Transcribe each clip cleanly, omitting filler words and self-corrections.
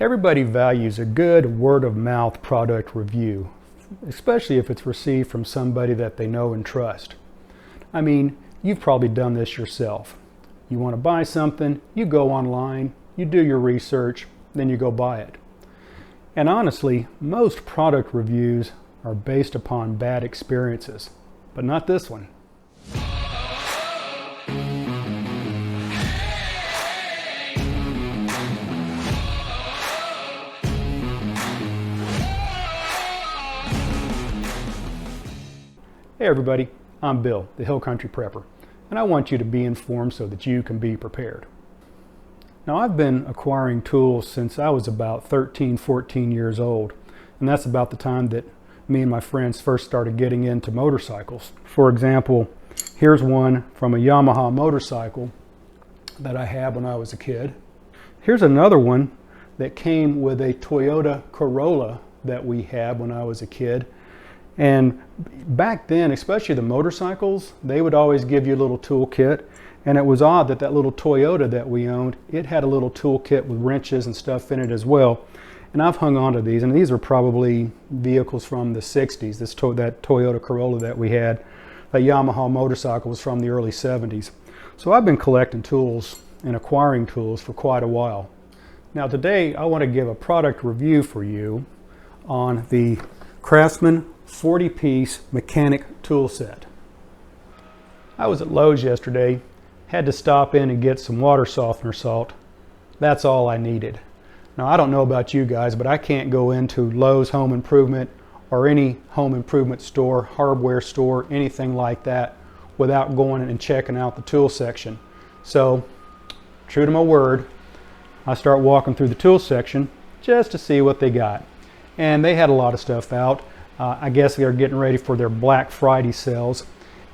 Everybody values a good word-of-mouth product review, especially if it's received from somebody that they know and trust. I mean, you've probably done this yourself. You want to buy something, you go online, you do your research, then you go buy it. And honestly, most product reviews are based upon bad experiences, but not this one. Hey everybody, I'm Bill, the Hill Country Prepper, and I want you to be informed so that you can be prepared. Now, I've been acquiring tools since I was about 13, 14 years old, and that's about the time that me and my friends first started getting into motorcycles. For example, here's one from a Yamaha motorcycle that I had when I was a kid. Here's another one that came with a Toyota Corolla that we had when I was a kid. And back then, especially the motorcycles, they would always give you a little toolkit. And it was odd that that little Toyota that we owned, it had a little toolkit with wrenches and stuff in it as well. And I've hung on to these, and these are probably vehicles from the 60s. That Toyota Corolla that we had, that Yamaha motorcycle was from the early 70s. So I've been collecting tools and acquiring tools for quite a while. Now today, I want to give a product review for you on the Craftsman 40-piece mechanic tool set. I was at Lowe's yesterday, had to stop in and get some water softener salt. That's all I needed. Now, I don't know about you guys, but I can't go into Lowe's Home Improvement or any home improvement store, hardware store, anything like that without going and checking out the tool section. So, true to my word, I start walking through the tool section just to see what they got. And they had a lot of stuff out. I guess they're getting ready for their Black Friday sales.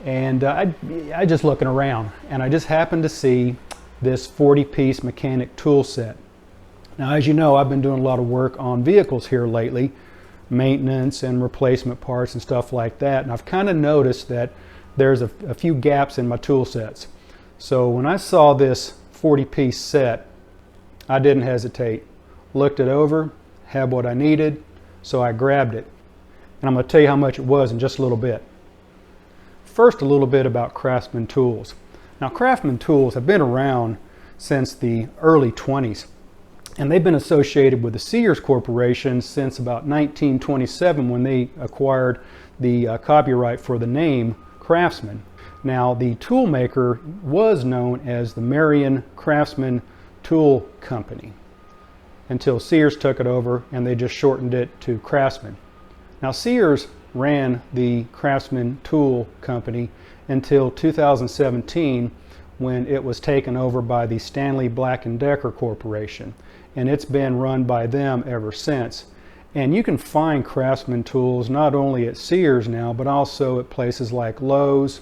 And I just looking around, and I just happened to see this 40-piece mechanic tool set. Now, as you know, I've been doing a lot of work on vehicles here lately, maintenance and replacement parts and stuff like that. And I've kind of noticed that there's a few gaps in my tool sets. So when I saw this 40-piece set, I didn't hesitate. Looked it over, had what I needed, so I grabbed it. And I'm going to tell you how much it was in just a little bit. First, a little bit about Craftsman tools. Now, Craftsman tools have been around since the early 20s, and they've been associated with the Sears Corporation since about 1927 when they acquired the copyright for the name Craftsman. Now, the tool maker was known as the Marion Craftsman Tool Company until Sears took it over and they just shortened it to Craftsman. Now, Sears ran the Craftsman Tool Company until 2017 when it was taken over by the Stanley Black & Decker Corporation, and it's been run by them ever since. And you can find Craftsman tools not only at Sears now, but also at places like Lowe's,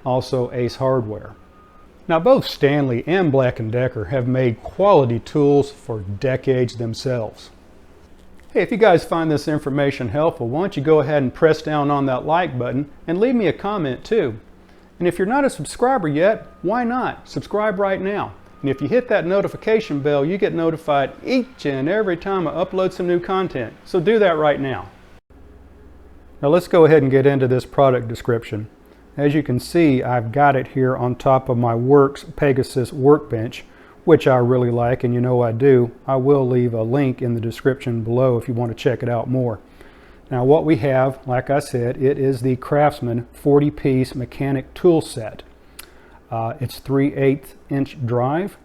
also Ace Hardware. Now, both Stanley and Black & Decker have made quality tools for decades themselves. Hey, if you guys find this information helpful, why don't you go ahead and press down on that like button and leave me a comment too. And if you're not a subscriber yet, why not? Subscribe right now. And if you hit that notification bell, you get notified each and every time I upload some new content. So do that right now. Now let's go ahead and get into this product description. As you can see, I've got it here on top of my Works Pegasus workbench, which I really like, and you know I do. I will leave a link in the description below if you want to check it out more. Now what we have, like I said, it is the Craftsman 40-piece mechanic tool set. It's 3/8 inch drive,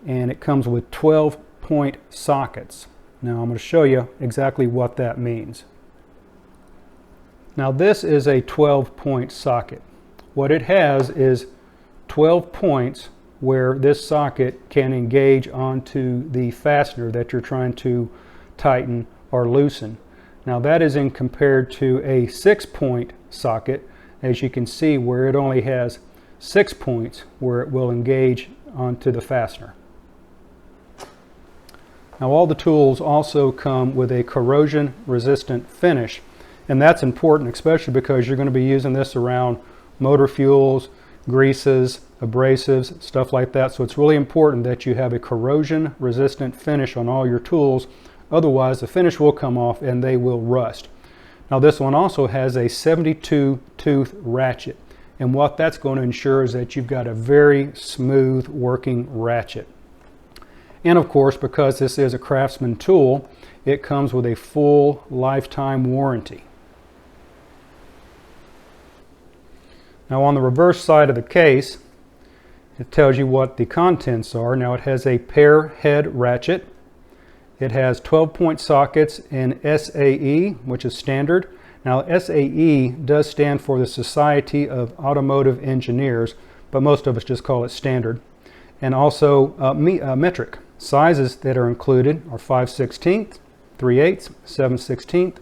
and it comes with 12-point sockets. Now I'm going to show you exactly what that means. Now this is a 12-point socket. What it has is 12 points where this socket can engage onto the fastener that you're trying to tighten or loosen. Now that is in compared to a 6-point socket, as you can see, where it only has 6 points where it will engage onto the fastener. Now all the tools also come with a corrosion resistant finish, and that's important, especially because you're going to be using this around motor fuels, greases, abrasives, stuff like that. So it's really important that you have a corrosion resistant finish on all your tools. Otherwise the finish will come off and they will rust. Now this one also has a 72 tooth ratchet, and what that's going to ensure is that you've got a very smooth working ratchet. And of course, because this is a Craftsman tool, it comes with a full lifetime warranty. Now on the reverse side of the case, it tells you what the contents are. Now it has a pair head ratchet. It has 12-point sockets in SAE, which is standard. Now SAE does stand for the Society of Automotive Engineers, but most of us just call it standard. And also metric. Sizes that are included are 5/16, 3/8, 7/16,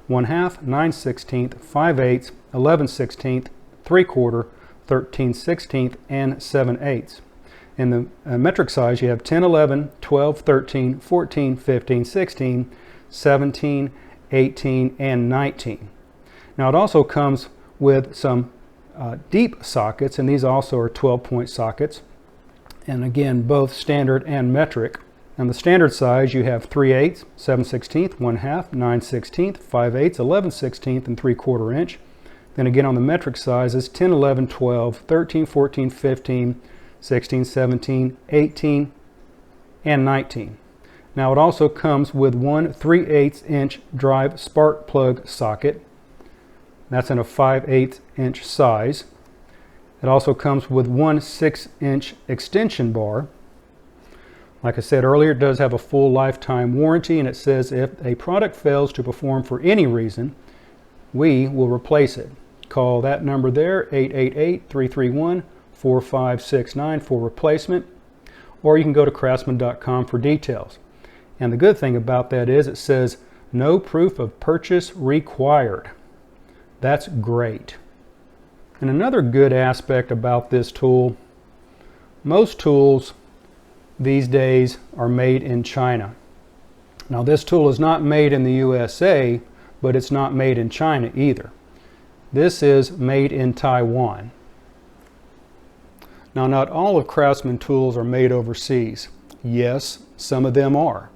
1/2, 9/16, 5/8, 11/16, 3/4, 13/16, and 7/8. In the metric size, you have 10, 11, 12, 13, 14, 15, 16, 17, 18, and 19. Now it also comes with some deep sockets, and these also are 12-point sockets. And again, both standard and metric. On the standard size, you have 3/8, 7/16, 1/2, 9/16, 5/8, 11/16, and 3/4 inch. Then again on the metric sizes, 10, 11, 12, 13, 14, 15, 16, 17, 18, and 19. Now it also comes with one 3/8 inch drive spark plug socket. That's in a 5/8 inch size. It also comes with one 6-inch extension bar. Like I said earlier, it does have a full lifetime warranty, and it says if a product fails to perform for any reason, we will replace it. Call that number there, 888-331-4569 for replacement, or you can go to craftsman.com for details. And the good thing about that is it says no proof of purchase required. That's great. And another good aspect about this tool, most tools these days are made in China. Now this tool is not made in the USA, but it's not made in China either. This is made in Taiwan. Now not all of Craftsman tools are made overseas. Yes, some of them are.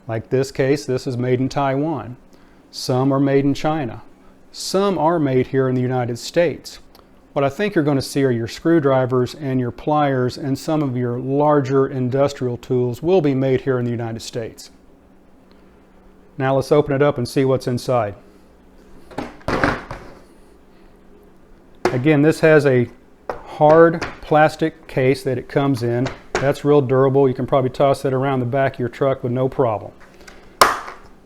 Like this case, this is made in Taiwan. Some are made in China. Some are made here in the United States. What I think you're going to see are your screwdrivers and your pliers, and some of your larger industrial tools will be made here in the United States. Now let's open it up and see what's inside. Again, this has a hard plastic case that it comes in. That's real durable. You can probably toss that around the back of your truck with no problem.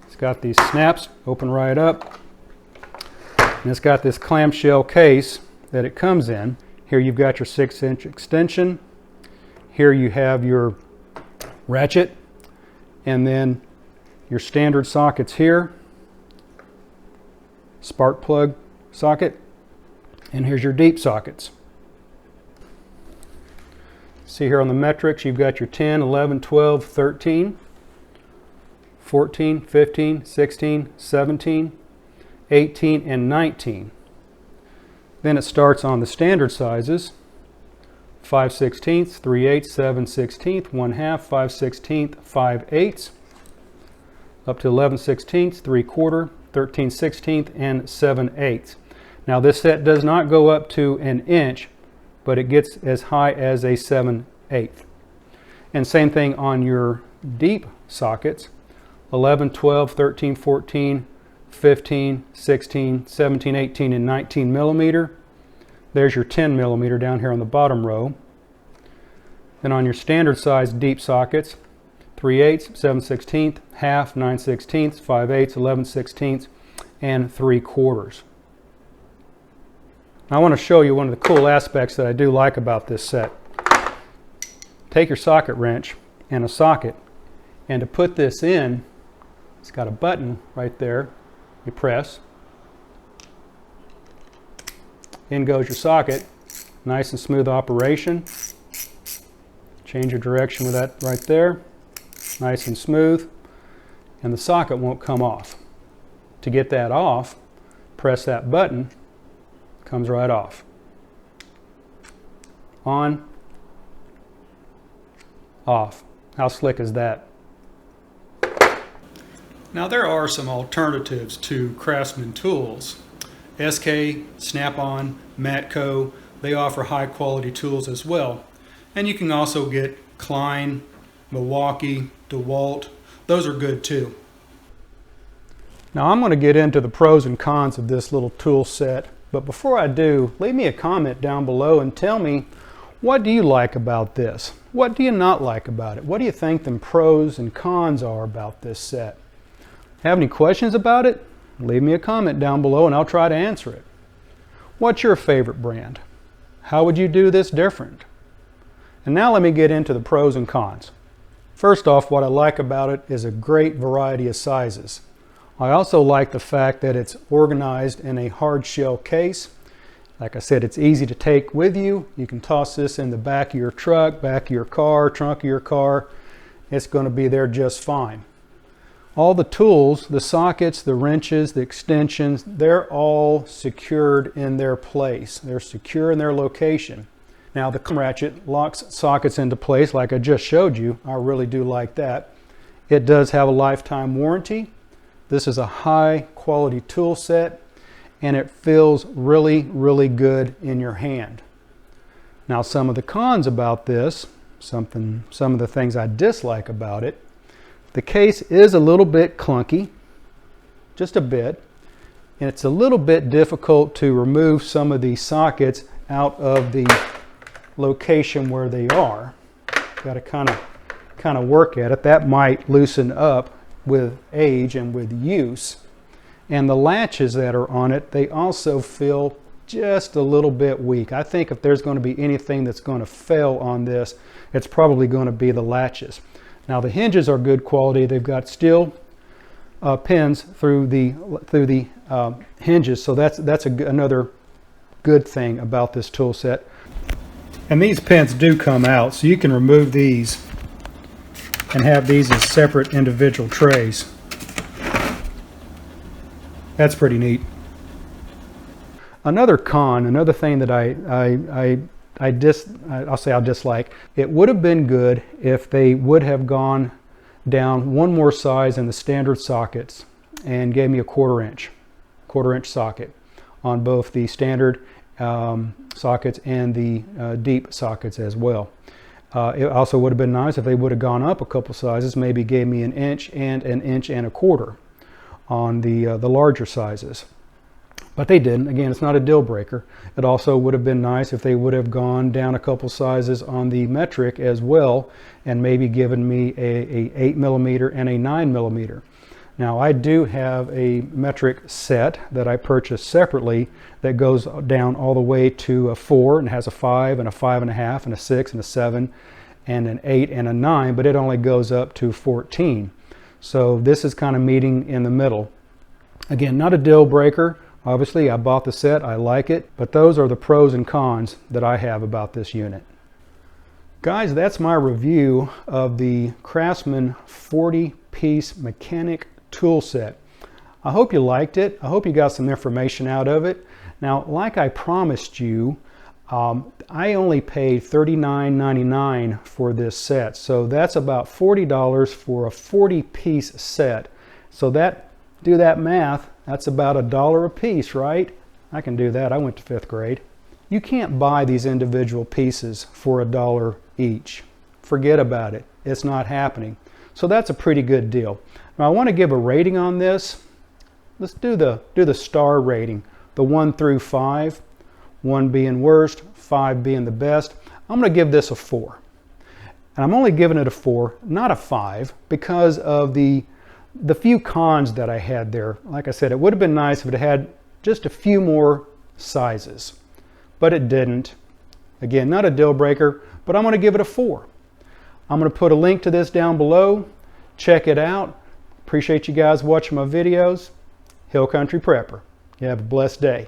It's got these snaps, open right up. And it's got this clamshell case that it comes in. Here you've got your 6-inch extension. Here you have your ratchet, and then your standard sockets here, spark plug socket, and here's your deep sockets. See here on the metrics, you've got your 10, 11, 12, 13, 14, 15, 16, 17, 18, and 19. Then it starts on the standard sizes, 5/16, 3/8, 7/16, 1/2, 5/16, 5/8, up to 11/16, 3/4, 13/16, and 7/8. Now this set does not go up to an inch, but it gets as high as a 7/8. And same thing on your deep sockets, 11, 12, 13, 14, 15, 16, 17, 18, and 19 millimeter. There's your 10 millimeter down here on the bottom row. Then on your standard size deep sockets, 3/8, 7/16, 1/2, 9/16, 5/8, 11/16, and 3/4. Now I want to show you one of the cool aspects that I do like about this set. Take your socket wrench and a socket, and to put this in, it's got a button right there. You press, in goes your socket, nice and smooth operation. Change your direction with that right there, nice and smooth, and the socket won't come off. To get that off, press that button, comes right off. On, off. How slick is that? Now there are some alternatives to Craftsman tools. SK, Snap-on, Matco, they offer high quality tools as well. And you can also get Klein, Milwaukee, DeWalt. Those are good too. Now I'm going to get into the pros and cons of this little tool set, but before I do, leave me a comment down below and tell me, what do you like about this? What do you not like about it? What do you think the pros and cons are about this set? Have any questions about it? Leave me a comment down below and I'll try to answer it. What's your favorite brand? How would you do this different? And now let me get into the pros and cons. First off, what I like about it is a great variety of sizes. I also like the fact that it's organized in a hard shell case. Like I said, it's easy to take with you. You can toss this in the back of your truck, back of your car, trunk of your car. It's going to be there just fine. All the tools, the sockets, the wrenches, the extensions, they're all secured in their place. They're secure in their location. Now the ratchet locks sockets into place like I just showed you. I really do like that. It does have a lifetime warranty. This is a high quality tool set and it feels really, really good in your hand. Now some of the cons about this, some of the things I dislike about it, the case is a little bit clunky, just a bit, and it's a little bit difficult to remove some of these sockets out of the location where they are. Got to kind of work at it. That might loosen up with age and with use. And the latches that are on it, they also feel just a little bit weak. I think if there's going to be anything that's going to fail on this, it's probably going to be the latches. Now the hinges are good quality. They've got steel pins through the hinges, so that's another good thing about this tool set. And these pins do come out, so you can remove these and have these as separate individual trays. That's pretty neat. Another con, another thing that I'll say I dislike, it would have been good if they would have gone down one more size in the standard sockets and gave me a quarter inch socket on both the standard sockets and the deep sockets as well. It also would have been nice if they would have gone up a couple sizes, maybe gave me an inch and a quarter on the larger sizes. But they didn't. Again, it's not a deal breaker. It also would have been nice if they would have gone down a couple sizes on the metric as well and maybe given me a 8mm and a 9mm. Now I do have a metric set that I purchased separately that goes down all the way to a 4 and has a 5 and a 5.5 and a 6 and a 7 and an 8 and a 9, but it only goes up to 14. So this is kind of meeting in the middle. Again, not a deal breaker. Obviously, I bought the set, I like it, but those are the pros and cons that I have about this unit. Guys, that's my review of the Craftsman 40-piece mechanic tool set. I hope you liked it. I hope you got some information out of it. Now, like I promised you, I only paid $39.99 for this set, so that's about $40 for a 40-piece set. So do that math. That's about $1 a piece, right? I can do that. I went to 5th grade. You can't buy these individual pieces for $1 each. Forget about it. It's not happening. So that's a pretty good deal. Now I want to give a rating on this. Let's do the star rating. The 1 through 5. 1 being worst, 5 being the best. I'm going to give this a 4. And I'm only giving it a 4, not a 5, because of the few cons that I had there. Like I said, it would have been nice if it had just a few more sizes, but it didn't. Again, not a deal breaker, but I'm going to give it a 4. I'm going to put a link to this down below. Check it out. Appreciate you guys watching my videos. Hill Country Prepper. You have a blessed day.